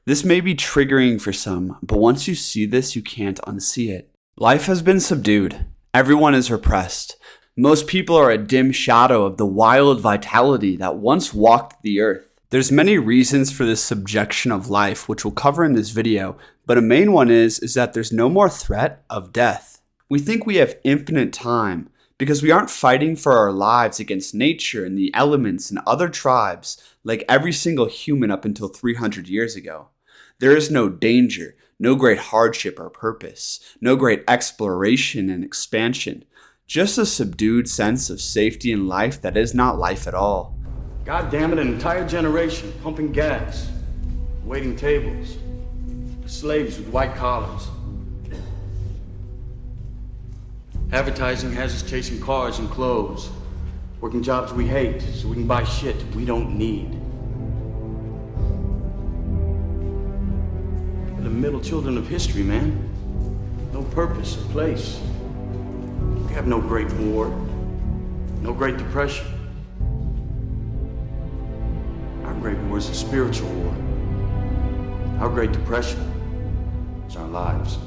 This may be triggering for some, but once you see this, you can't unsee it. Life has been subdued. Everyone is repressed. Most people are a dim shadow of the wild vitality that once walked the earth. There's many reasons for this subjection of life, which we'll cover in this video, but a main one is that there's no more threat of death. We think we have infinite time because we aren't fighting for our lives against nature and the elements and other tribes like every single human up until 300 years ago. There is no danger, no great hardship or purpose, no great exploration and expansion, just a subdued sense of safety in life that is not life at all. God damn it, an entire generation pumping gas, waiting tables, slaves with white collars. Advertising has us chasing cars and clothes, working jobs we hate so we can buy shit we don't need. We're the middle children of history, man. No purpose or place. We have no great war, no great depression. Our great war is a spiritual war. Our great depression is our lives.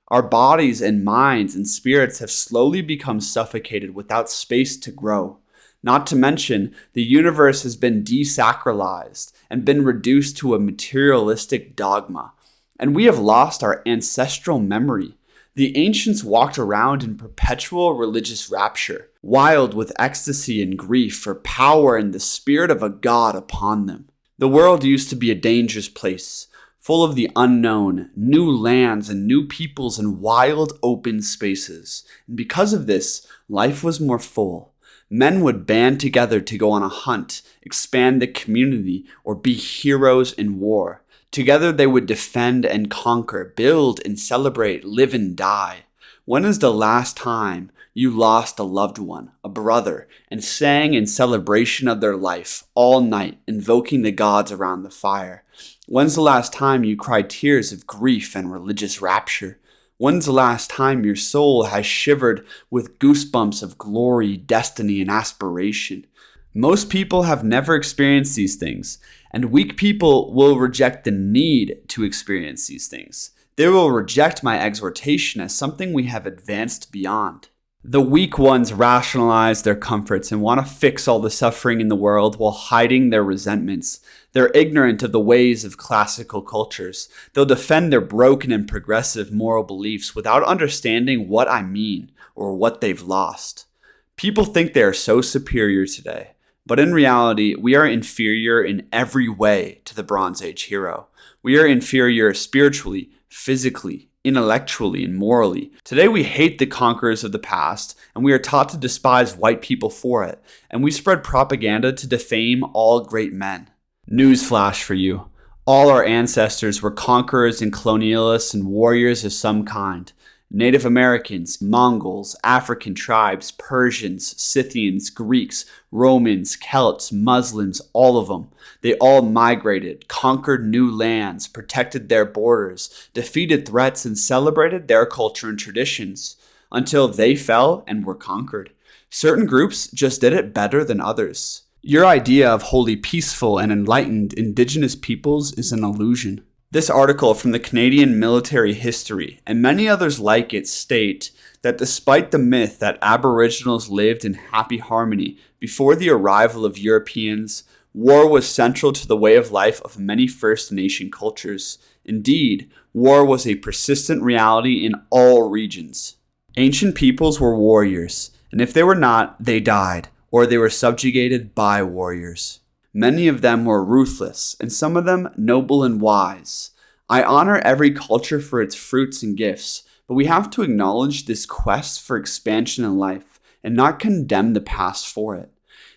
Our bodies and minds and spirits have slowly become suffocated without space to grow. Not to mention, the universe has been desacralized and been reduced to a materialistic dogma. And we have lost our ancestral memory. The ancients walked around in perpetual religious rapture, wild with ecstasy and grief for power and the spirit of a god upon them. The world used to be a dangerous place, full of the unknown, new lands and new peoples and wild open spaces. And because of this, life was more full. Men would band together to go on a hunt, expand the community, or be heroes in war. Together they would defend and conquer, build and celebrate, live and die. When is the last time you lost a loved one, a brother, and sang in celebration of their life all night, invoking the gods around the fire? When's the last time you cried tears of grief and religious rapture? When's the last time your soul has shivered with goosebumps of glory, destiny, and aspiration? Most people have never experienced these things, and weak people will reject the need to experience these things. They will reject my exhortation as something we have advanced beyond. The weak ones rationalize their comforts and want to fix all the suffering in the world while hiding their resentments. They're ignorant of the ways of classical cultures. They'll defend their broken and progressive moral beliefs without understanding what I mean or what they've lost. People think they are so superior today. But in reality, we are inferior in every way to the Bronze Age hero. We are inferior spiritually, physically, intellectually, and morally. Today we hate the conquerors of the past, and we are taught to despise white people for it, and we spread propaganda to defame all great men. Newsflash for you. All our ancestors were conquerors and colonialists and warriors of some kind. Native Americans, Mongols, African tribes, Persians, Scythians, Greeks, Romans, Celts, Muslims, all of them. They all migrated, conquered new lands, protected their borders, defeated threats, and celebrated their culture and traditions until they fell and were conquered. Certain groups just did it better than others. Your idea of wholly peaceful and enlightened indigenous peoples is an illusion. This article from the Canadian Military History and many others like it state that despite the myth that Aboriginals lived in happy harmony before the arrival of Europeans, war was central to the way of life of many First Nation cultures. Indeed, war was a persistent reality in all regions. Ancient peoples were warriors, and if they were not, they died, or they were subjugated by warriors. Many of them were ruthless, and some of them noble and wise. I honor every culture for its fruits and gifts, but we have to acknowledge this quest for expansion in life and not condemn the past for it.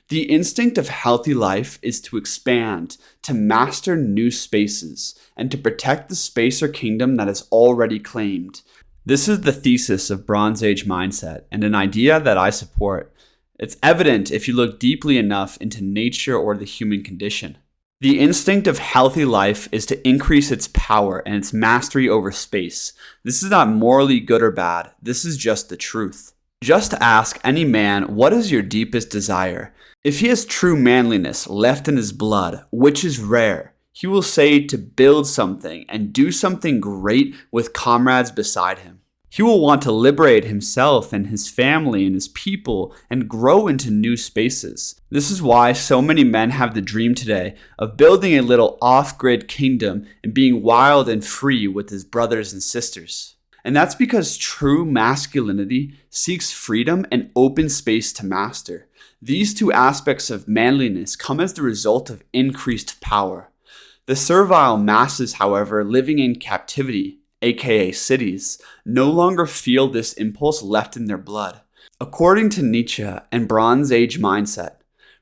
The instinct of healthy life is to expand, to master new spaces, and to protect the space or kingdom that is already claimed. This is the thesis of Bronze Age mindset and an idea that I support. It's evident if you look deeply enough into nature or the human condition. The instinct of healthy life is to increase its power and its mastery over space. This is not morally good or bad. This is just the truth. Just ask any man, what is your deepest desire? If he has true manliness left in his blood, which is rare, he will say to build something and do something great with comrades beside him. He will want to liberate himself and his family and his people and grow into new spaces. This is why so many men have the dream today of building a little off-grid kingdom and being wild and free with his brothers and sisters. And that's because true masculinity seeks freedom and open space to master. These two aspects of manliness come as the result of increased power. The servile masses, however, living in captivity, aka cities, no longer feel this impulse left in their blood. According to Nietzsche and Bronze Age mindset,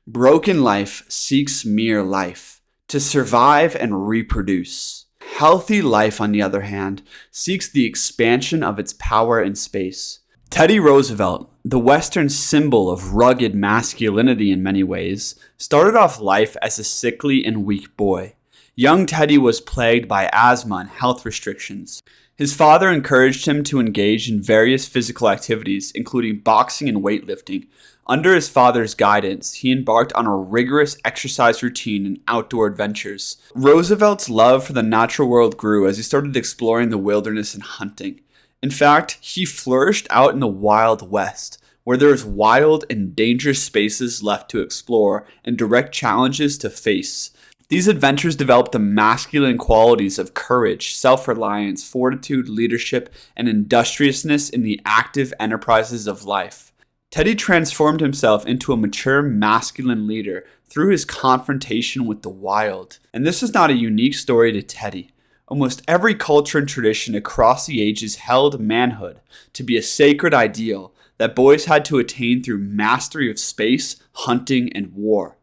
broken life seeks mere life to survive and reproduce. Healthy life, on the other hand, seeks the expansion of its power in space. Teddy Roosevelt, the Western symbol of rugged masculinity in many ways, started off life as a sickly and weak boy. Young Teddy was plagued by asthma and health restrictions. His father encouraged him to engage in various physical activities, including boxing and weightlifting. Under his father's guidance, he embarked on a rigorous exercise routine and outdoor adventures. Roosevelt's love for the natural world grew as he started exploring the wilderness and hunting. In fact, he flourished out in the Wild West, where there is wild and dangerous spaces left to explore and direct challenges to face. These adventures developed the masculine qualities of courage, self-reliance, fortitude, leadership, and industriousness in the active enterprises of life. Teddy transformed himself into a mature masculine leader through his confrontation with the wild. And this is not a unique story to Teddy. Almost every culture and tradition across the ages held manhood to be a sacred ideal that boys had to attain through mastery of space, hunting, and war.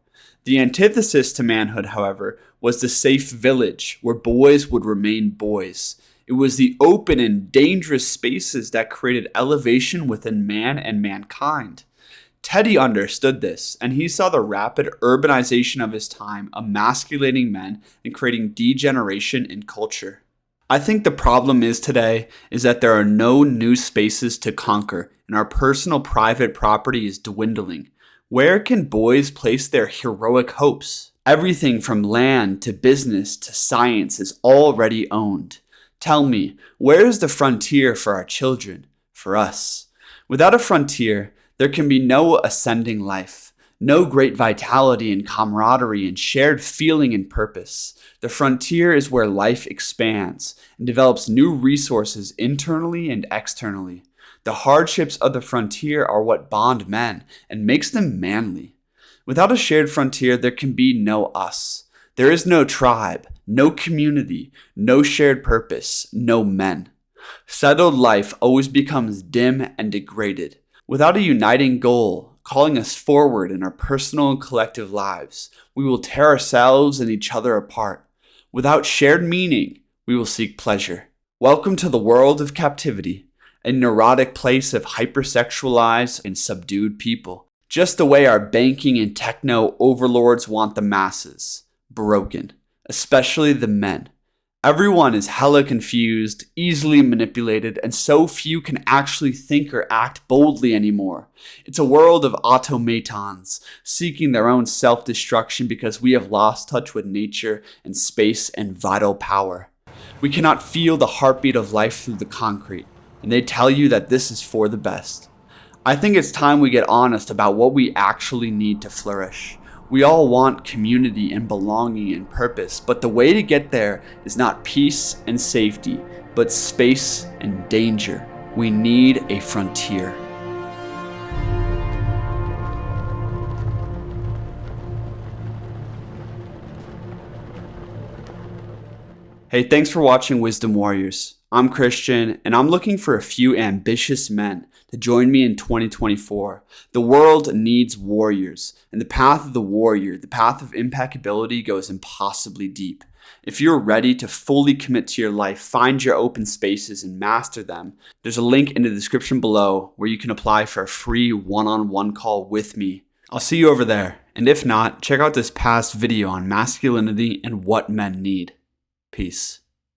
The antithesis to manhood, however, was the safe village where boys would remain boys. It was the open and dangerous spaces that created elevation within man and mankind. Teddy understood this, and he saw the rapid urbanization of his time emasculating men and creating degeneration in culture. I think the problem is today is that there are no new spaces to conquer, and our personal private property is dwindling. Where can boys place their heroic hopes? Everything from land to business to science is already owned. Tell me, where is the frontier for our children, for us? Without a frontier, there can be no ascending life, no great vitality and camaraderie and shared feeling and purpose. The frontier is where life expands and develops new resources internally and externally. The hardships of the frontier are what bond men and makes them manly. Without a shared frontier, there can be no us. There is no tribe, no community, no shared purpose, no men. Settled life always becomes dim and degraded. Without a uniting goal, calling us forward in our personal and collective lives, we will tear ourselves and each other apart. Without shared meaning, we will seek pleasure. Welcome to the world of captivity. A neurotic place of hypersexualized and subdued people. Just the way our banking and techno overlords want the masses. Broken. Especially the men. Everyone is hella confused, easily manipulated, and so few can actually think or act boldly anymore. It's a world of automatons, seeking their own self-destruction because we have lost touch with nature and space and vital power. We cannot feel the heartbeat of life through the concrete. And they tell you that this is for the best. I think it's time we get honest about what we actually need to flourish. We all want community and belonging and purpose, but the way to get there is not peace and safety, but space and danger. We need a frontier. Hey, thanks for watching Wisdom Warriors. I'm Christian, and I'm looking for a few ambitious men to join me in 2024. The world needs warriors, and the path of the warrior, the path of impeccability, goes impossibly deep. If you're ready to fully commit to your life, find your open spaces and master them, there's a link in the description below where you can apply for a free one-on-one call with me. I'll see you over there, and if not, check out this past video on masculinity and what men need. Peace.